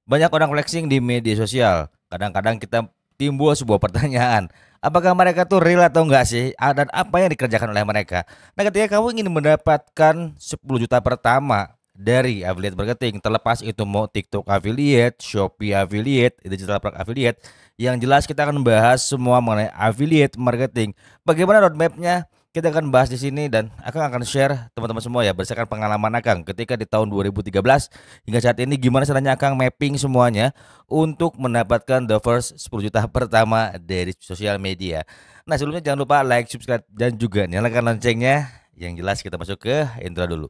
Banyak orang flexing di media sosial. Kadang-kadang kita timbul sebuah pertanyaan. Apakah mereka tuh real atau enggak sih? Dan apa yang dikerjakan oleh mereka? Nah, ketika kamu ingin mendapatkan 10 juta pertama dari affiliate marketing, terlepas itu mau TikTok affiliate, Shopee affiliate, digital product affiliate, yang jelas kita akan membahas semua mengenai affiliate marketing. Bagaimana roadmapnya? Kita akan bahas di sini dan akan share teman-teman semua ya berdasarkan pengalaman Akang ketika di tahun 2013 hingga saat ini gimana caranya Akang mapping semuanya untuk mendapatkan the first 10 juta pertama dari sosial media. Nah, sebelumnya jangan lupa like, subscribe dan juga nyalakan loncengnya. Yang jelas kita masuk ke intro dulu.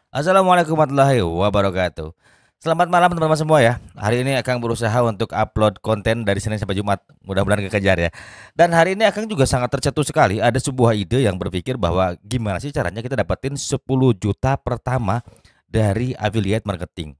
Assalamualaikum warahmatullahi wabarakatuh. Selamat malam teman-teman semua ya. Hari ini Akang berusaha untuk upload konten dari Senin sampai Jumat. Mudah-mudahan kekejar ya. Dan hari ini Akang juga sangat tercetus sekali. Ada sebuah ide yang berpikir bahwa gimana sih caranya kita dapetin 10 juta pertama dari affiliate marketing.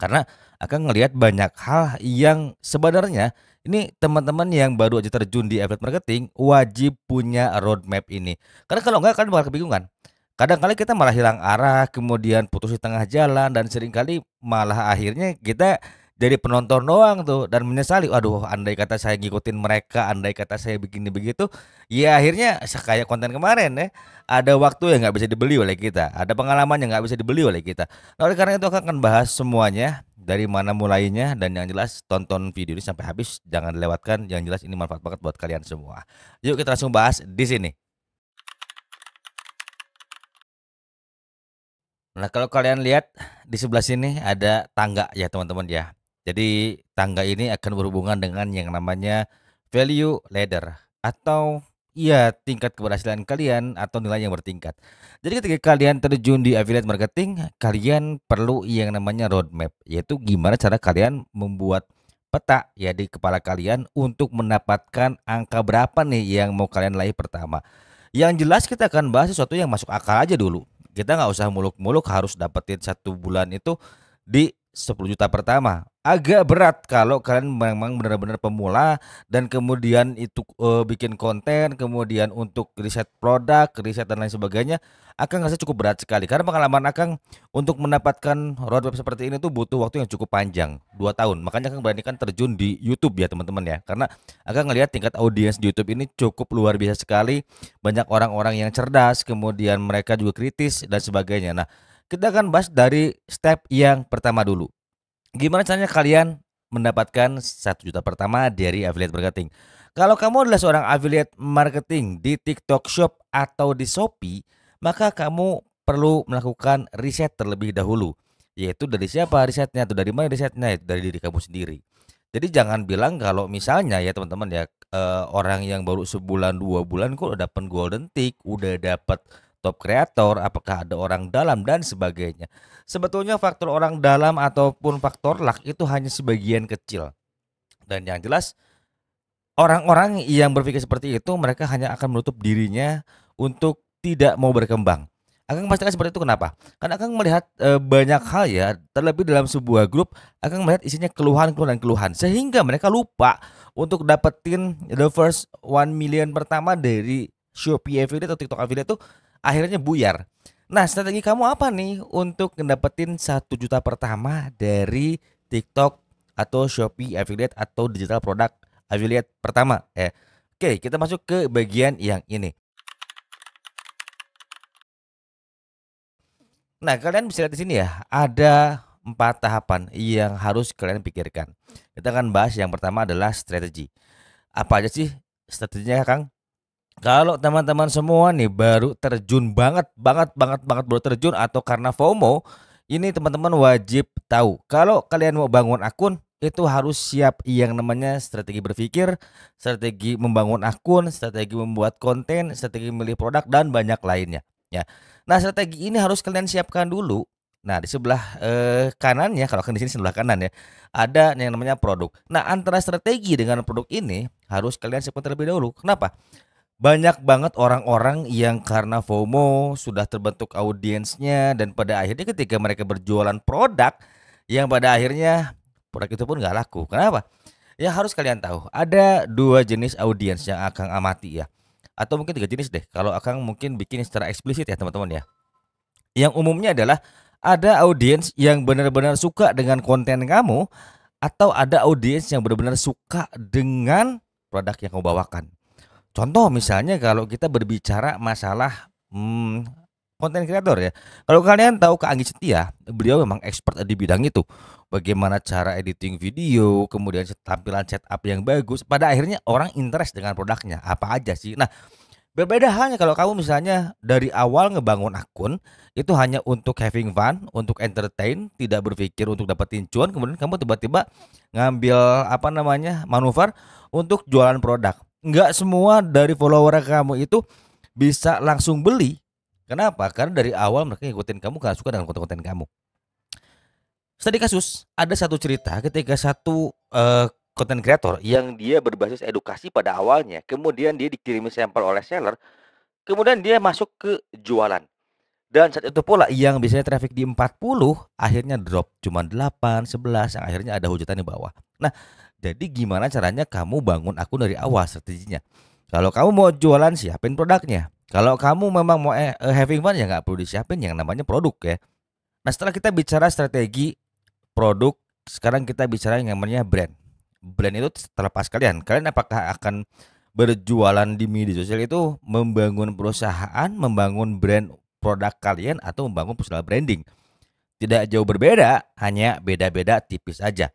Karena Akang ngelihat banyak hal yang sebenarnya ini teman-teman yang baru aja terjun di affiliate marketing wajib punya roadmap ini. Karena kalau enggak kalian bakal kebingungan. Kadang-kala kita malah hilang arah, kemudian putus di tengah jalan dan seringkali malah akhirnya kita jadi penonton doang tuh dan menyesali, "Aduh, andai kata saya ngikutin mereka, andai kata saya begini begitu." Ya akhirnya kayak konten kemarin ya, ada waktu yang nggak bisa dibeli oleh kita, ada pengalaman yang nggak bisa dibeli oleh kita. Nah, oleh karena itu akan bahas semuanya, dari mana mulainya dan yang jelas tonton video ini sampai habis, jangan dilewatkan, yang jelas ini manfaat banget buat kalian semua. Yuk kita langsung bahas di sini. Nah, kalau kalian lihat di sebelah sini ada tangga ya, teman-teman ya. Jadi tangga ini akan berhubungan dengan yang namanya value ladder atau ya tingkat keberhasilan kalian atau nilai yang bertingkat. Jadi ketika kalian terjun di affiliate marketing, kalian perlu yang namanya roadmap, yaitu gimana cara kalian membuat peta ya di kepala kalian untuk mendapatkan angka berapa nih yang mau kalian raih pertama. Yang jelas kita akan bahas sesuatu yang masuk akal aja dulu. Kita nggak usah muluk-muluk harus dapetin 1 bulan itu di 10 juta pertama. Agak berat kalau kalian memang benar-benar pemula dan kemudian itu, bikin konten, kemudian untuk riset produk, riset dan lain sebagainya, Akang ngerasa cukup berat sekali. Karena pengalaman Akang untuk mendapatkan roadmap seperti ini tuh butuh waktu yang cukup panjang, 2 tahun. Makanya Akang beranikan terjun di YouTube ya teman-teman ya. Karena Akang ngelihat tingkat audiens di YouTube ini cukup luar biasa sekali, banyak orang-orang yang cerdas, kemudian mereka juga kritis dan sebagainya. Nah, kita akan bahas dari step yang pertama dulu. Gimana caranya kalian mendapatkan 1 juta pertama dari affiliate marketing? Kalau kamu adalah seorang affiliate marketing di TikTok Shop atau di Shopee, maka kamu perlu melakukan riset terlebih dahulu. Yaitu dari siapa risetnya, atau dari mana risetnya? Itu dari diri kamu sendiri. Jadi jangan bilang kalau misalnya ya teman-teman ya, orang yang baru sebulan 2 bulan kok udah dapat golden tick, udah dapat top kreator, apakah ada orang dalam dan sebagainya. Sebetulnya faktor orang dalam ataupun faktor luck itu hanya sebagian kecil. Dan yang jelas orang-orang yang berpikir seperti itu mereka hanya akan menutup dirinya untuk tidak mau berkembang. Akang pastikan seperti itu kenapa? Karena Akang melihat, banyak hal ya, terlebih dalam sebuah grup, Akang melihat isinya keluhan-keluhan dan keluhan, sehingga mereka lupa untuk dapetin the first 1 million pertama dari Shopee affiliate atau TikTok affiliate tuh akhirnya buyar. Nah, strategi kamu apa nih untuk ngedapetin 1 juta pertama dari TikTok atau Shopee affiliate atau digital product affiliate pertama? Oke, kita masuk ke bagian yang ini. Nah, kalian bisa lihat di sini ya, ada 4 tahapan yang harus kalian pikirkan. Kita akan bahas yang pertama adalah strategi. Apa aja sih strateginya, Kang? Kalau teman-teman semua nih baru terjun banget banget banget banget baru terjun atau karena FOMO, ini teman-teman wajib tahu. Kalau kalian mau bangun akun itu harus siap yang namanya strategi berpikir, strategi membangun akun, strategi membuat konten, strategi memilih produk dan banyak lainnya, ya. Nah, strategi ini harus kalian siapkan dulu. Nah, di sebelah, kanannya kalau kan di sini sebelah kanan ya, ada yang namanya produk. Nah, antara strategi dengan produk ini harus kalian siapkan terlebih dahulu. Kenapa? Banyak banget orang-orang yang karena FOMO sudah terbentuk audiensnya dan pada akhirnya ketika mereka berjualan produk yang pada akhirnya produk itu pun nggak laku. Kenapa? Ya harus kalian tahu, ada 2 jenis audiens yang Akang amati ya, atau mungkin 3 jenis deh, kalau Akang mungkin bikin secara eksplisit ya teman-teman ya. Yang umumnya adalah ada audiens yang benar-benar suka dengan konten kamu, atau ada audiens yang benar-benar suka dengan produk yang kamu bawakan. Contoh misalnya kalau kita berbicara masalah, konten kreator ya. Kalau kalian tahu Kak Anggi Setia, beliau memang expert di bidang itu. Bagaimana cara editing video, kemudian tampilan setup yang bagus, pada akhirnya orang interest dengan produknya, apa aja sih. Nah, berbeda halnya kalau kamu misalnya dari awal ngebangun akun, itu hanya untuk having fun, untuk entertain, tidak berpikir untuk dapetin cuan, kemudian kamu tiba-tiba ngambil apa namanya, manuver untuk jualan produk. Enggak semua dari follower kamu itu bisa langsung beli. Kenapa? Karena dari awal mereka ngikutin kamu karena suka dengan konten-konten kamu. Studi kasus, ada satu cerita ketika satu konten kreator yang dia berbasis edukasi pada awalnya, kemudian dia dikirimi sampel oleh seller, kemudian dia masuk ke jualan. Dan saat itu pula yang biasanya traffic di 40 akhirnya drop cuma 8, 11 yang akhirnya ada hujatan di bawah. Nah, jadi gimana caranya kamu bangun akun dari awal strateginya? Kalau kamu mau jualan siapin produknya. Kalau kamu memang mau having fun ya nggak perlu disiapin yang namanya produk ya. Nah, setelah kita bicara strategi produk, sekarang kita bicara yang namanya brand. Brand itu terlepas kalian. Kalian apakah akan berjualan di media sosial itu membangun perusahaan, membangun brand produk kalian atau membangun personal branding? Tidak jauh berbeda, hanya beda-beda tipis aja.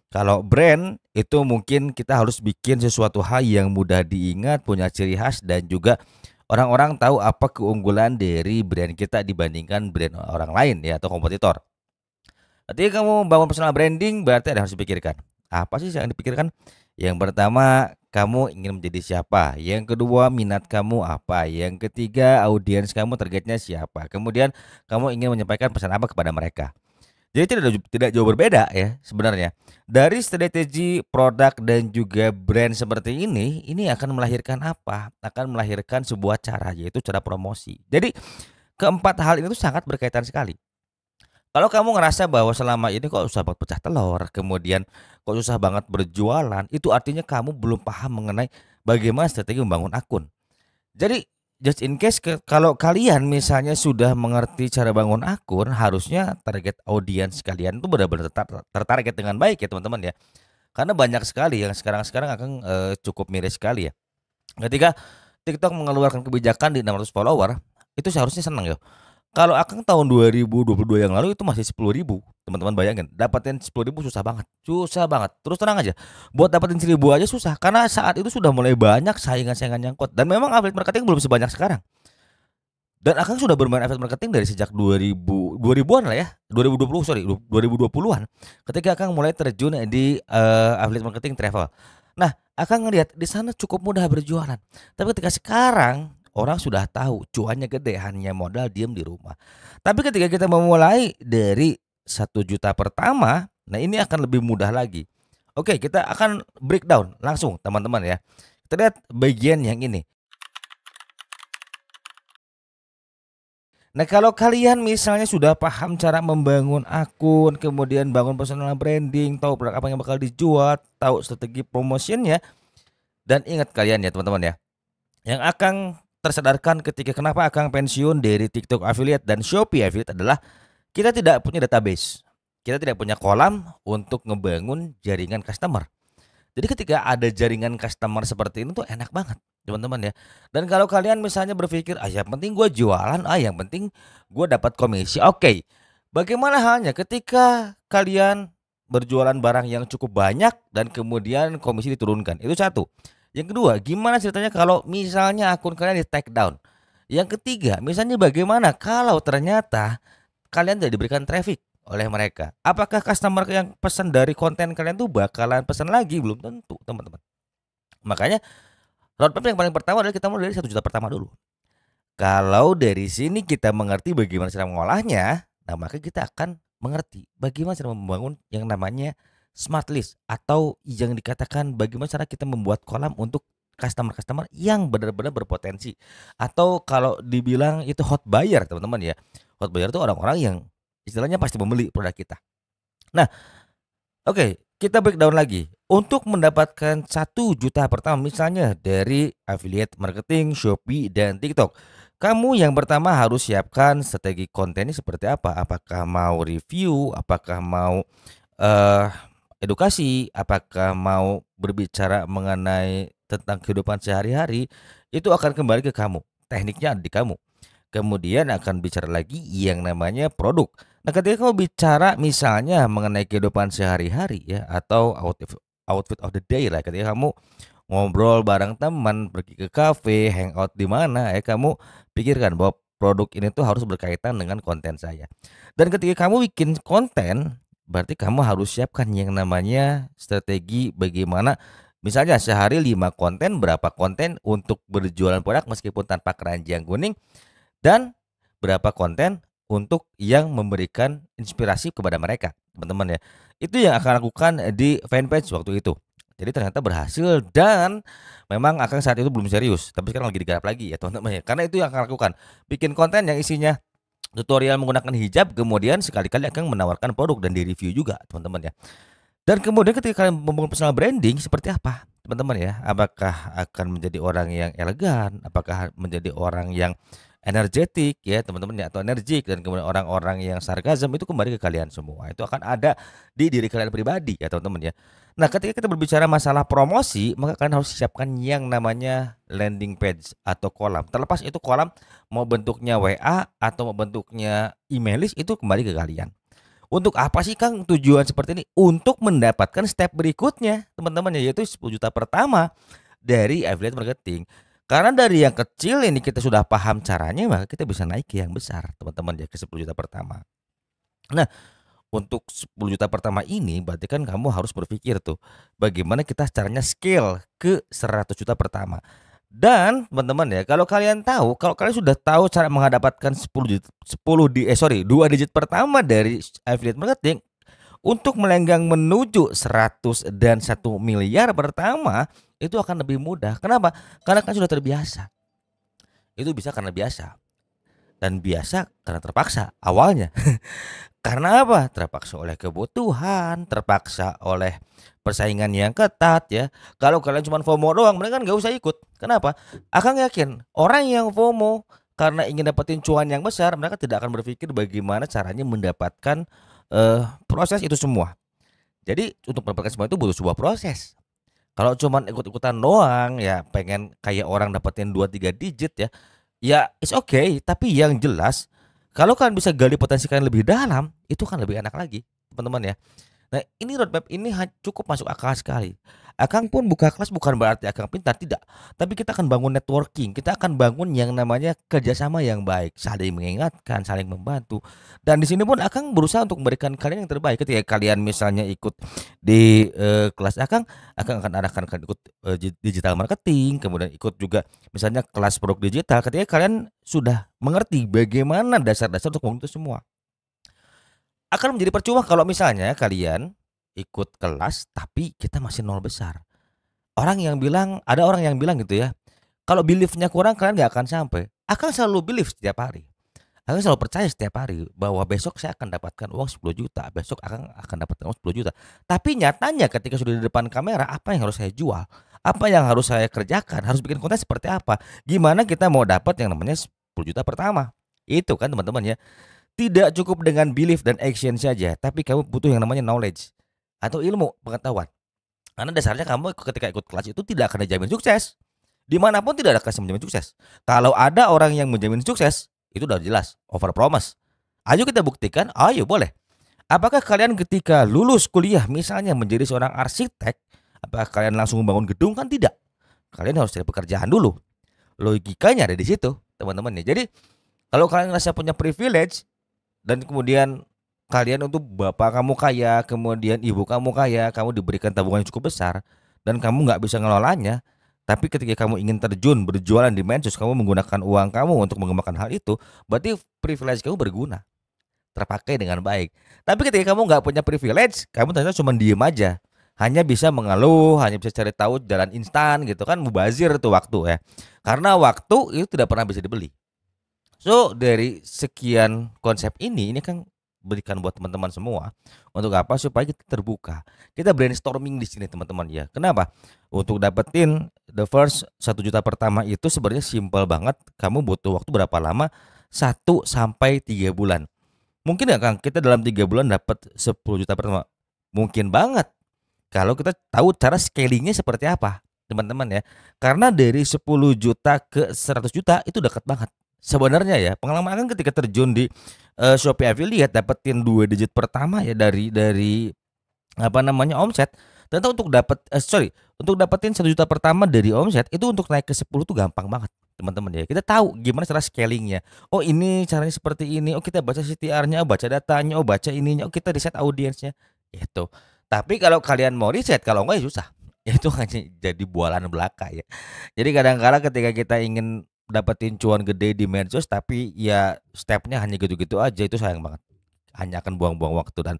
Kalau brand itu mungkin kita harus bikin sesuatu hal yang mudah diingat, punya ciri khas dan juga orang-orang tahu apa keunggulan dari brand kita dibandingkan brand orang lain ya atau kompetitor. Ketika kamu bangun personal branding berarti ada yang harus dipikirkan. Apa sih yang dipikirkan? Yang pertama, kamu ingin menjadi siapa? Yang kedua, minat kamu apa? Yang ketiga, audiens kamu targetnya siapa? Kemudian kamu ingin menyampaikan pesan apa kepada mereka? Jadi tidak jauh berbeda ya sebenarnya. Dari strategi produk dan juga brand seperti ini akan melahirkan apa? Akan melahirkan sebuah cara yaitu cara promosi. Jadi keempat hal ini tuh sangat berkaitan sekali. Kalau kamu ngerasa bahwa selama ini kok susah banget pecah telur, kemudian kok susah banget berjualan, itu artinya kamu belum paham mengenai bagaimana strategi membangun akun. Jadi just in case kalau kalian misalnya sudah mengerti cara bangun akun, harusnya target audiens kalian tuh benar-benar tertarget dengan baik ya teman-teman ya. Karena banyak sekali yang sekarang akan cukup miris sekali ya. Ketika TikTok mengeluarkan kebijakan di 600 follower, itu seharusnya senang ya. Kalau Akang tahun 2022 yang lalu itu masih 10.000, teman-teman bayangin, dapatin 10.000 susah banget. Terus terang aja, buat dapetin 1.000 aja susah, karena saat itu sudah mulai banyak saingan-saingan yang kuat dan memang affiliate marketing belum sebanyak sekarang. Dan Akang sudah bermain affiliate marketing dari sejak 2000-an lah ya, 2020 sorry, 2020-an. Ketika Akang mulai terjun di affiliate marketing travel. Nah, Akang ngelihat di sana cukup mudah berjualan. Tapi ketika sekarang orang sudah tahu cuannya gede hanya modal diem di rumah. Tapi ketika kita memulai dari 1 juta pertama, nah ini akan lebih mudah lagi. Oke, kita akan breakdown langsung teman-teman ya. Kita lihat bagian yang ini. Nah, kalau kalian misalnya sudah paham cara membangun akun, kemudian bangun personal branding, tahu produk apa yang bakal dijual, tahu strategi promotionnya, dan ingat kalian ya teman-teman ya, yang akan tersadarkan ketika kenapa Akang pensiun dari TikTok affiliate dan Shopee affiliate adalah kita tidak punya database. Kita tidak punya kolam untuk ngebangun jaringan customer. Jadi ketika ada jaringan customer seperti ini tuh enak banget teman-teman ya. Dan kalau kalian misalnya berpikir, yang penting gue jualan, yang penting gue dapat komisi. Oke, bagaimana halnya ketika kalian berjualan barang yang cukup banyak dan kemudian komisi diturunkan? Itu satu. Yang kedua, gimana ceritanya kalau misalnya akun kalian di take down? Yang ketiga, misalnya bagaimana kalau ternyata kalian tidak diberikan traffic oleh mereka? Apakah customer yang pesan dari konten kalian tuh bakalan pesan lagi? Belum tentu, teman-teman. Makanya roadmap yang paling pertama adalah kita mulai dari 1 juta pertama dulu. Kalau dari sini kita mengerti bagaimana cara mengolahnya, nah maka kita akan mengerti bagaimana cara membangun yang namanya smart list atau yang dikatakan bagaimana cara kita membuat kolam untuk customer-customer yang benar-benar berpotensi atau kalau dibilang itu hot buyer teman-teman ya. Hot buyer itu orang-orang yang istilahnya pasti membeli produk kita. Nah, oke, Kita breakdown lagi. Untuk mendapatkan 1 juta pertama misalnya dari affiliate marketing, Shopee, dan TikTok. Kamu yang pertama harus siapkan strategi kontennya seperti apa. Apakah mau review, apakah mau eh edukasi, apakah mau berbicara mengenai tentang kehidupan sehari-hari, itu akan kembali ke kamu. Tekniknya ada di kamu. Kemudian akan bicara lagi yang namanya produk. Nah, ketika kamu bicara misalnya mengenai kehidupan sehari-hari ya atau outfit of the day lah, ketika kamu ngobrol bareng teman, pergi ke kafe, hangout di mana ya, kamu pikirkan bahwa produk ini tuh harus berkaitan dengan konten saya. Dan ketika kamu bikin konten, berarti kamu harus siapkan yang namanya strategi bagaimana misalnya sehari 5 konten, berapa konten untuk berjualan produk meskipun tanpa keranjang kuning, dan berapa konten untuk yang memberikan inspirasi kepada mereka, teman-teman ya. Itu yang akan lakukan di fanpage waktu itu. Jadi ternyata berhasil dan memang Akang saat itu belum serius, tapi sekarang lagi digarap lagi ya teman-teman ya. Karena itu yang akan lakukan, bikin konten yang isinya tutorial menggunakan hijab, kemudian sekali-kali Akang menawarkan produk dan di-review juga teman-teman ya. Dan kemudian ketika kalian membangun personal branding seperti apa teman-teman ya? Apakah akan menjadi orang yang elegan? Apakah menjadi orang yang energetik ya teman-teman ya, atau energik, dan kemudian orang-orang yang sarkasm, itu kembali ke kalian semua. Itu akan ada di diri kalian pribadi ya teman-teman ya. Nah, ketika kita berbicara masalah promosi, maka kalian harus siapkan yang namanya landing page atau kolam. Terlepas itu kolam mau bentuknya WA atau mau bentuknya email list, itu kembali ke kalian. Untuk apa sih Kang tujuan seperti ini? Untuk mendapatkan step berikutnya teman-teman ya, yaitu 10 juta pertama dari affiliate marketing. Karena dari yang kecil ini kita sudah paham caranya, maka kita bisa naik ke yang besar teman-teman ya, ke 10 juta pertama. Nah, untuk 10 juta pertama ini berarti kan kamu harus berpikir tuh bagaimana kita caranya scale ke 100 juta pertama. Dan teman-teman ya, kalau kalian tahu, kalau kalian sudah tahu cara mendapatkan 2 digit pertama dari affiliate marketing untuk melenggang menuju 100 dan 1 miliar pertama, itu akan lebih mudah. Kenapa? Karena kan sudah terbiasa. Itu bisa karena biasa, dan biasa karena terpaksa awalnya. Karena apa? Terpaksa oleh kebutuhan, terpaksa oleh persaingan yang ketat ya. Kalau kalian cuma FOMO doang, mereka kan nggak usah ikut. Kenapa? Akang yakin orang yang FOMO karena ingin dapetin cuan yang besar, mereka tidak akan berpikir bagaimana caranya mendapatkan proses itu semua. Jadi untuk mendapatkan semua itu butuh sebuah proses. Kalau cuman ikut-ikutan doang ya, pengen kayak orang dapetin 2 3 digit ya, ya it's okay. Tapi yang jelas kalau kalian bisa gali potensi kalian lebih dalam, itu kan lebih enak lagi teman-teman ya. Nah, ini roadmap ini cukup masuk akal sekali. Akang pun buka kelas bukan berarti Akang pintar, tidak. Tapi kita akan bangun networking, kita akan bangun yang namanya kerjasama yang baik, saling mengingatkan, saling membantu. Dan di sini pun Akang berusaha untuk memberikan kalian yang terbaik. Ketika kalian misalnya ikut di kelas Akang, Akang akan arahkan kalian ikut digital marketing, kemudian ikut juga misalnya kelas produk digital. Ketika kalian sudah mengerti bagaimana dasar-dasar untuk membangun itu semua, akan menjadi percuma kalau misalnya kalian ikut kelas tapi kita masih nol besar. Ada orang yang bilang gitu ya, kalau belief-nya kurang kalian nggak akan sampai. Akan selalu belief setiap hari. Akan selalu percaya setiap hari bahwa besok saya akan dapatkan uang 10 juta, besok akan dapatkan uang 10 juta. Tapi nyatanya ketika sudah di depan kamera, apa yang harus saya jual? Apa yang harus saya kerjakan? Harus bikin konten seperti apa? Gimana kita mau dapat yang namanya 10 juta pertama? Itu kan teman-teman ya. Tidak cukup dengan belief dan action saja, tapi kamu butuh yang namanya knowledge atau ilmu pengetahuan. Karena dasarnya kamu ketika ikut kelas itu tidak akan dijamin sukses. Dimanapun tidak ada kelas yang menjamin sukses. Kalau ada orang yang menjamin sukses, itu udah jelas over promise. Ayo kita buktikan, ayo boleh. Apakah kalian ketika lulus kuliah misalnya menjadi seorang arsitek, apakah kalian langsung membangun gedung? Kan tidak. Kalian harus cari pekerjaan dulu. Logikanya ada di situ, teman-teman ya. Jadi kalau kalian merasa punya privilege dan kemudian kalian untuk bapak kamu kaya, kemudian ibu kamu kaya, kamu diberikan tabungan yang cukup besar dan kamu nggak bisa ngelolanya, tapi ketika kamu ingin terjun berjualan di medsos, kamu menggunakan uang kamu untuk mengembangkan hal itu, berarti privilege kamu berguna, terpakai dengan baik. Tapi ketika kamu nggak punya privilege, kamu ternyata cuma diem aja, hanya bisa mengeluh, hanya bisa cari tahu jalan instan gitu kan, mubazir tuh waktu ya. Karena waktu itu tidak pernah bisa dibeli. So dari sekian konsep ini kan berikan buat teman-teman semua. Untuk apa? Supaya kita terbuka. Kita brainstorming di sini teman-teman ya. Kenapa? Untuk dapetin the first 1 juta pertama itu sebenarnya simpel banget. Kamu butuh waktu berapa lama? 1 sampai 3 bulan. Mungkin nggak Kang kita dalam 3 bulan dapat 10 juta pertama? Mungkin banget. Kalau kita tahu cara scalingnya seperti apa, teman-teman ya. Karena dari 10 juta ke 100 juta itu dekat banget. Sebenarnya ya, pengalaman Akang ketika terjun di Shopee Affiliate dapetin 2 digit pertama ya dari apa namanya omset. Ternyata untuk dapetin 1 juta pertama dari omset itu untuk naik ke 10 tuh gampang banget, teman-teman ya. Kita tahu gimana cara scalingnya. Oh, ini caranya seperti ini. Oh, kita baca CTR-nya, oh, baca datanya, oh, baca ininya, oh, kita riset audiensnya. Gitu. Tapi kalau kalian mau riset, kalau enggak ya susah. Itu hanya jadi bualan belaka ya. Jadi kadang-kala ketika kita ingin dapetin cuan gede di medsos tapi ya stepnya hanya gitu-gitu aja, itu sayang banget. Hanya akan buang-buang waktu dan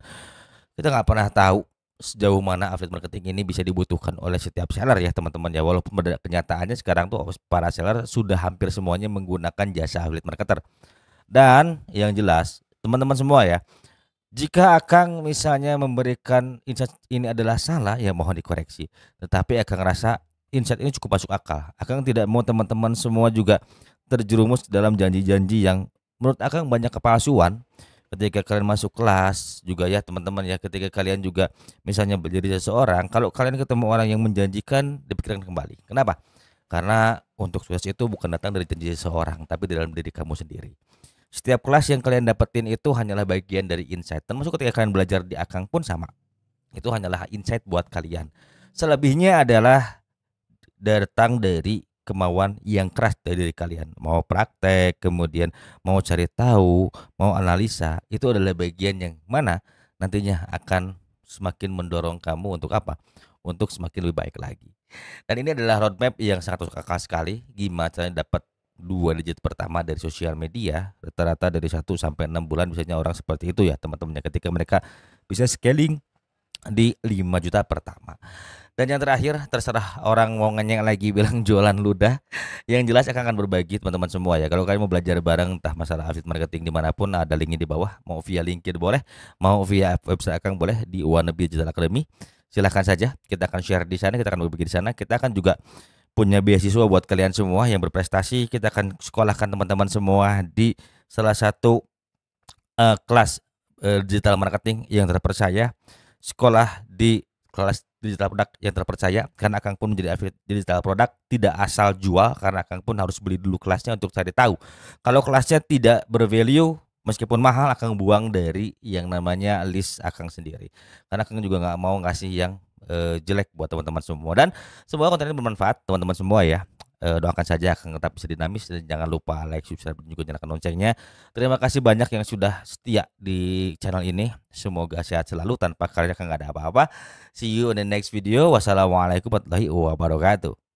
kita nggak pernah tahu sejauh mana affiliate marketing ini bisa dibutuhkan oleh setiap seller ya teman-teman ya. Walaupun pada kenyataannya sekarang tuh para seller sudah hampir semuanya menggunakan jasa affiliate marketer. Dan yang jelas teman-teman semua ya, jika Akang misalnya memberikan insight ini adalah salah ya mohon dikoreksi. Tetapi Akang rasa insight ini cukup masuk akal. Akang tidak mau teman-teman semua juga terjerumus dalam janji-janji yang menurut Akang banyak kepalsuan. Ketika kalian masuk kelas juga ya teman-teman ya, ketika kalian juga misalnya menjadi seseorang, kalau kalian ketemu orang yang menjanjikan, dipikirkan kembali. Kenapa? Karena untuk sukses itu bukan datang dari janji seseorang, tapi di dalam diri kamu sendiri. Setiap kelas yang kalian dapetin itu hanyalah bagian dari insight. Termasuk ketika kalian belajar di Akang pun sama. Itu hanyalah insight buat kalian. Selebihnya adalah datang dari kemauan yang keras dari diri kalian. Mau praktek, kemudian mau cari tahu, mau analisa, itu adalah bagian yang mana nantinya akan semakin mendorong kamu untuk apa? Untuk semakin lebih baik lagi. Dan ini adalah roadmap yang sangat masuk akal sekali. Gimana caranya dapat 2 digit pertama dari sosial media, rata-rata dari 1 sampai 6 bulan biasanya orang seperti itu ya teman-temannya, ketika mereka bisa scaling di 5 juta pertama. Dan yang terakhir, terserah orang mau ngenyek lagi bilang jualan ludah. Yang jelas akan berbagi teman-teman semua ya. Kalau kalian mau belajar bareng entah masalah affiliate marketing dimanapun, ada linknya di bawah. Mau via LinkedIn boleh, mau via website Akang boleh di Wanna Be Digital Academy. Silahkan saja, kita akan share di sana, kita akan berbagi di sana. Kita akan juga punya beasiswa buat kalian semua yang berprestasi. Kita akan sekolahkan teman-teman semua di salah satu kelas digital marketing yang terpercaya. Sekolah di kelas digital produk yang terpercaya, karena Akang pun menjadi affiliate digital produk tidak asal jual, karena Akang pun harus beli dulu kelasnya untuk cari tahu. Kalau kelasnya tidak bervalue, meskipun mahal, Akang buang dari yang namanya list Akang sendiri. Karena Akang juga nggak mau ngasih yang jelek buat teman-teman semua. Dan semoga konten ini bermanfaat teman-teman semua ya. Doakan saja Akang tetap bisa dinamis dan jangan lupa like, subscribe, dan juga nyalakan loncengnya. Terima kasih banyak yang sudah setia di channel ini. Semoga sehat selalu, tanpa kalian Akang nggak ada apa-apa. See you in the next video. Wassalamualaikum warahmatullahi wabarakatuh.